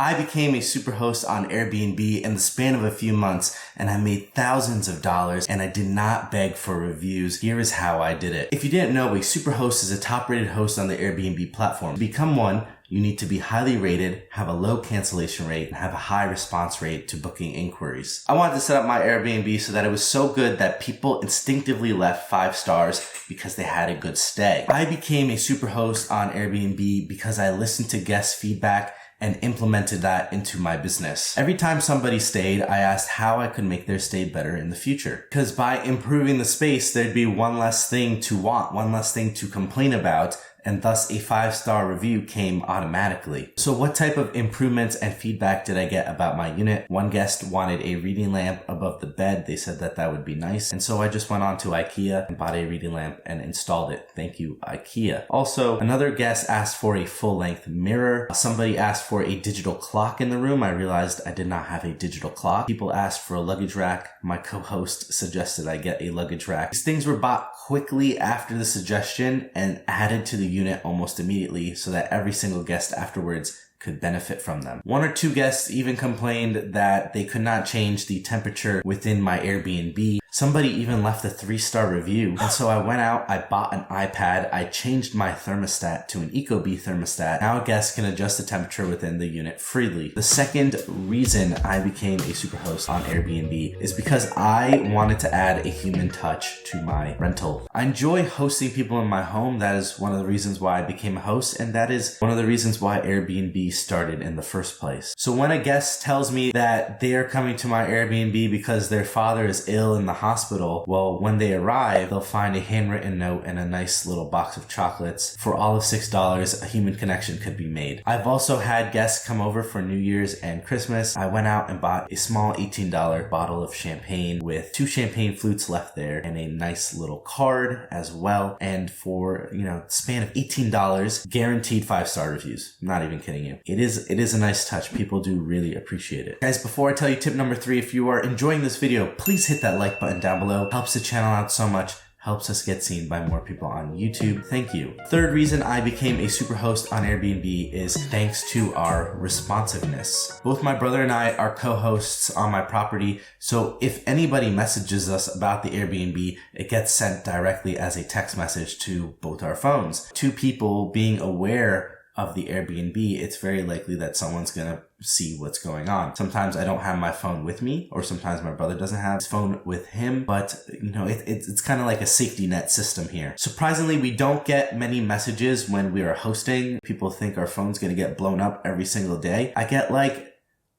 I became a superhost on Airbnb in the span of a few months, and I made thousands of dollars, and I did not beg for reviews. Here is how I did it. If you didn't know, a superhost is a top-rated host on the Airbnb platform. To become one, you need to be highly rated, have a low cancellation rate, and have a high response rate to booking inquiries. I wanted to set up my Airbnb so that it was so good that people instinctively left 5 stars because they had a good stay. I became a superhost on Airbnb because I listened to guest feedback and implemented that into my business. Every time somebody stayed, I asked how I could make their stay better in the future. Because by improving the space, there'd be one less thing to want, one less thing to complain about, and thus a 5-star review came automatically. So what type of improvements and feedback did I get about my unit? One guest wanted a reading lamp above the bed. They said that that would be nice. And so I just went on to IKEA and bought a reading lamp and installed it. Thank you, IKEA. Also, another guest asked for a full-length mirror. Somebody asked for a digital clock in the room. I realized I did not have a digital clock. People asked for a luggage rack. My co-host suggested I get a luggage rack. These things were bought quickly after the suggestion and added to the unit almost immediately so that every single guest afterwards could benefit from them. 1 or 2 guests even complained that they could not change the temperature within my Airbnb. Somebody even left a 3-star review. And so I went out, I bought an iPad, I changed my thermostat to an Ecobee thermostat. Now guests can adjust the temperature within the unit freely. The second reason I became a superhost on Airbnb is because I wanted to add a human touch to my rental. I enjoy hosting people in my home. That is one of the reasons why I became a host, and that is one of the reasons why Airbnb started in the first place. So when a guest tells me that they are coming to my Airbnb because their father is ill in the hospital, well, when they arrive, they'll find a handwritten note and a nice little box of chocolates. For all of $6, a human connection could be made. I've also had guests come over for New Year's and Christmas. I went out and bought a small $18 bottle of champagne with 2 champagne flutes left there and a nice little card as well. And for, the span of $18, guaranteed 5-star reviews. I'm not even kidding you. It is a nice touch. People do really appreciate it. Guys, before I tell you tip number 3, if you are enjoying this video, please hit that like button down below. Helps the channel out so much. Helps us get seen by more people on YouTube. Thank you. Third reason I became a superhost on Airbnb is thanks to our responsiveness. Both my brother and I are co-hosts on my property, so if anybody messages us about the Airbnb, it gets sent directly as a text message to both our phones. 2 people being aware of the Airbnb, it's very likely that someone's gonna see what's going on. Sometimes I don't have my phone with me, or sometimes my brother doesn't have his phone with him, but it's kind of like a safety net system here. Surprisingly, we don't get many messages when we are hosting. People think our phone's gonna get blown up every single day. I get like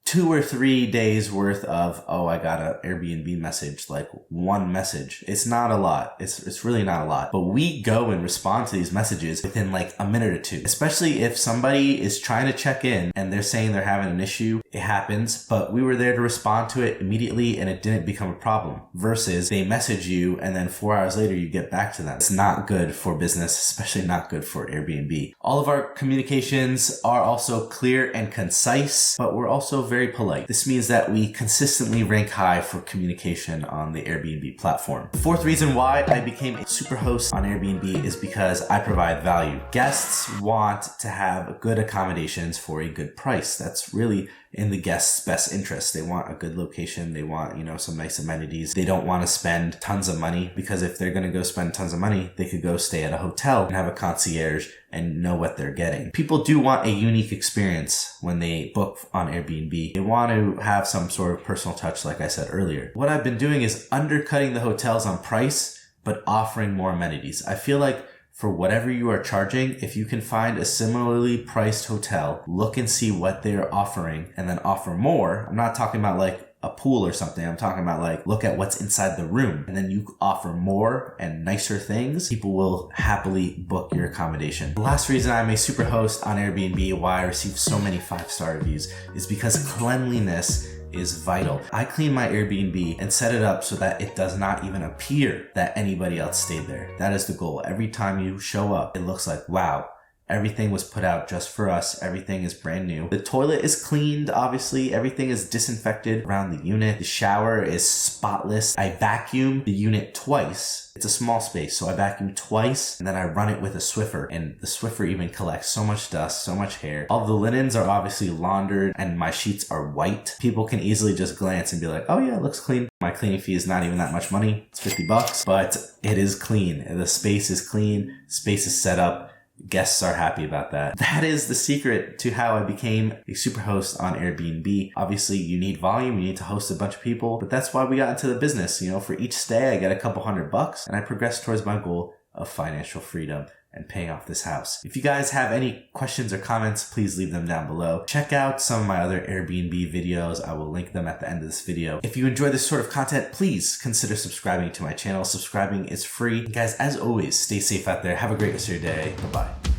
2 or 3 days worth of, oh, I got an Airbnb message, like 1 message. It's not a lot. It's really not a lot. But we go and respond to these messages within like a minute or 2. Especially if somebody is trying to check in and they're saying they're having an issue. It happens, but we were there to respond to it immediately and it didn't become a problem. Versus they message you and then 4 hours later you get back to them. It's not good for business, especially not good for Airbnb. All of our communications are also clear and concise, but we're also very polite. This means that we consistently rank high for communication on the Airbnb platform. The 4th reason why I became a superhost on Airbnb is because I provide value. Guests want to have good accommodations for a good price. That's really in the guest's best interest. They want a good location. They want, some nice amenities. They don't want to spend tons of money, because if they're going to go spend tons of money, they could go stay at a hotel and have a concierge and know what they're getting. People do want a unique experience when they book on Airbnb. They want to have some sort of personal touch, like I said earlier. What I've been doing is undercutting the hotels on price, but offering more amenities. I feel like for whatever you are charging, if you can find a similarly priced hotel, look and see what they're offering and then offer more. I'm not talking about like a pool or something. I'm talking about like, look at what's inside the room and then you offer more and nicer things. People will happily book your accommodation. The last reason I'm a superhost on Airbnb, why I received so many 5-star reviews, is because cleanliness is vital. I clean my Airbnb and set it up so that it does not even appear that anybody else stayed there. That is the goal. Every time you show up, it looks like, wow, Everything was put out just for us. Everything is brand new. The toilet is cleaned, obviously. Everything is disinfected around the unit. The shower is spotless. I vacuum the unit twice. It's a small space, so I vacuum twice and then I run it with a Swiffer, and the Swiffer even collects so much dust, so much hair. All the linens are obviously laundered and my sheets are white. People can easily just glance and be like, oh yeah, it looks clean. My cleaning fee is not even that much money. It's $50, but it is clean. The space is clean. Space is set up. Guests are happy about that. That is the secret to how I became a Superhost on Airbnb. Obviously, you need volume, you need to host a bunch of people, but that's why we got into the business. For each stay, I get a couple $100 and I progress towards my goal of financial freedom and paying off this house. If you guys have any questions or comments, please leave them down below. Check out some of my other Airbnb videos. I will link them at the end of this video. If you enjoy this sort of content, please consider subscribing to my channel. Subscribing is free. Guys, as always, stay safe out there. Have a great rest of your day. Bye-bye.